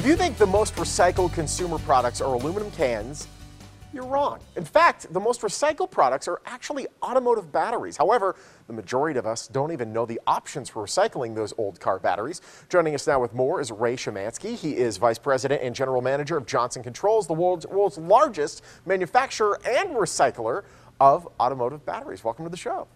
If you think the most recycled consumer products are aluminum cans, you're wrong. In fact, the most recycled products are actually automotive batteries. However, the majority of us don't even know the options for recycling those old car batteries. Joining us now with more is Shemanski. He is Vice President and General Manager of Johnson Controls, the world's largest manufacturer and recycler of automotive batteries. Welcome to the show.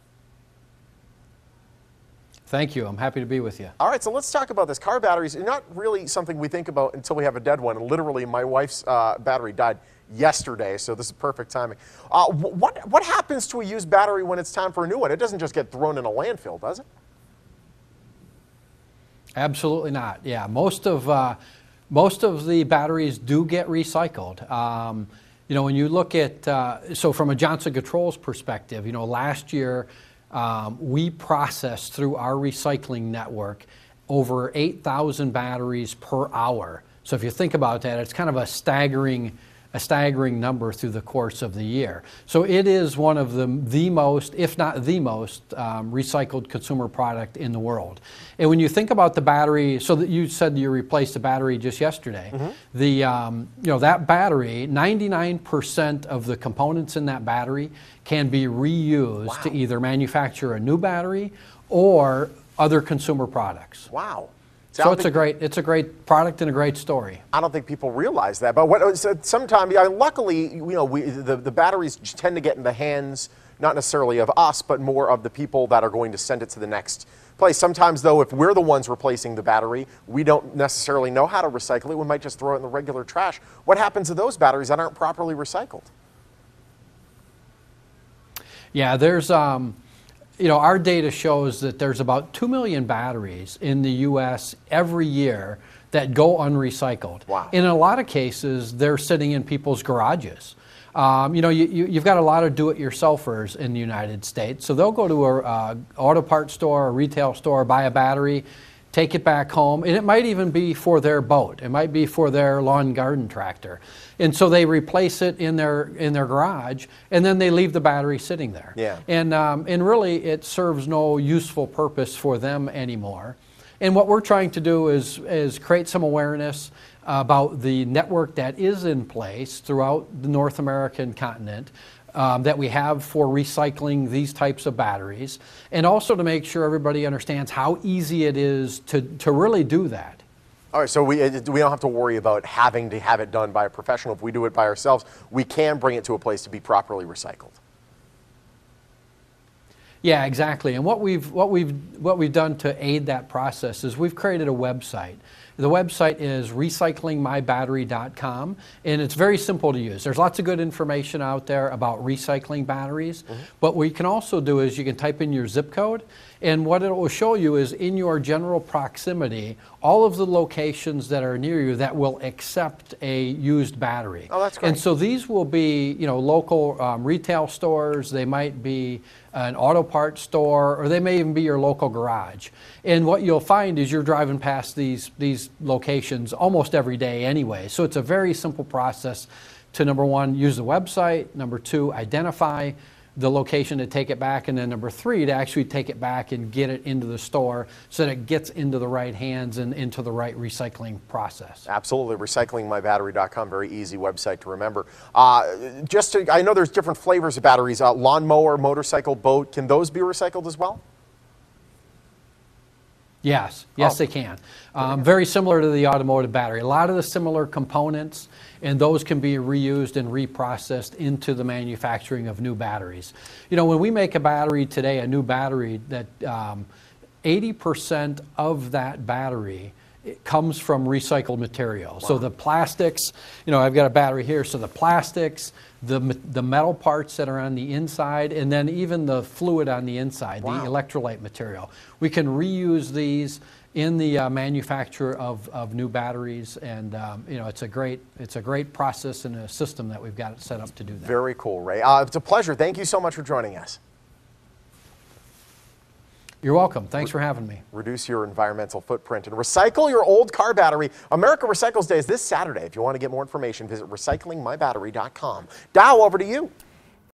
Thank you. I'm happy to be with you. All right, so let's talk about this. Car batteries are not really something we think about until we have a dead one. And literally, my wife's battery died yesterday, so this is perfect timing. What happens to a used battery when it's time for a new one? It doesn't just get thrown in a landfill, does it? Absolutely not. Yeah, most of the batteries do get recycled. You know, when you look at so from a Johnson Controls perspective, you know, last year we processed through our recycling network over 8,000 batteries per hour. So if you think about that, it's kind of a staggering number through the course of the year. So it is one of the most, if not the most, recycled consumer product in the world. And when you think about the battery, so that you said you replaced the battery just yesterday, the you know, that battery, 99% of the components in that battery can be reused to either manufacture a new battery or other consumer products. Wow. So it's a great product and a great story. I don't think people realize that, but sometimes, luckily, you know, the batteries tend to get in the hands, not necessarily of us, but more of the people that are going to send it to the next place. Sometimes, though, if we're the ones replacing the battery, we don't necessarily know how to recycle it. We might just throw it in the regular trash. What happens to those batteries that aren't properly recycled? Yeah, there's you know, our data shows that there's about 2 million batteries in the U.S. every year that go unrecycled. Wow. In a lot of cases, they're sitting in people's garages. You know, you've got a lot of do-it-yourselfers in the United States, so they'll go to an auto parts store, a retail store, buy a battery, take it back home, and it might even be for their boat. It might be for their lawn and garden tractor. And so they replace it in their garage, and then they leave the battery sitting there. Yeah. And really, it serves no useful purpose for them anymore. And what we're trying to do is create some awareness about the network that is in place throughout the North American continent that we have for recycling these types of batteries, and also to make sure everybody understands how easy it is to really do that. All right, so we don't have to worry about having to have it done by a professional. If we do it by ourselves, we can bring it to a place to be properly recycled. Yeah, exactly. And what we've done to aid that process is we've created a website. The website is recyclingmybattery.com, and it's very simple to use. There's lots of good information out there about recycling batteries, but what you can also do is you can type in your zip code, and what it will show you is in your general proximity, all of the locations that are near you that will accept a used battery. Oh, that's great. And so these will be, you know, local retail stores. They might be an auto parts store, or they may even be your local garage. And what you'll find is you're driving past these locations almost every day anyway. So it's a very simple process to, number one, use the website, number two, identify the location to take it back, and then number three, to actually take it back and get it into the store so that it gets into the right hands and into the right recycling process. Absolutely. Recyclingmybattery.com, very easy website to remember. I know there's different flavors of batteries, lawnmower, motorcycle, boat. Can those be recycled as well? Yes, they can. Very similar to the automotive battery. A lot of the similar components, and those can be reused and reprocessed into the manufacturing of new batteries. You know, when we make a battery today, a new battery, that 80% of that battery, it comes from recycled material. Wow. So the plastics, you know, I've got a battery here, so the plastics, the metal parts that are on the inside, and then even the fluid on the inside, the electrolyte material. We can reuse these in the manufacture of new batteries, and you know, it's a great process and a system that we've got set up to do that. Very cool, Ray. It's a pleasure. Thank you so much for joining us. You're welcome. Thanks for having me. Reduce your environmental footprint and recycle your old car battery. America Recycles Day is this Saturday. If you want to get more information, visit recyclingmybattery.com. Dow, over to you.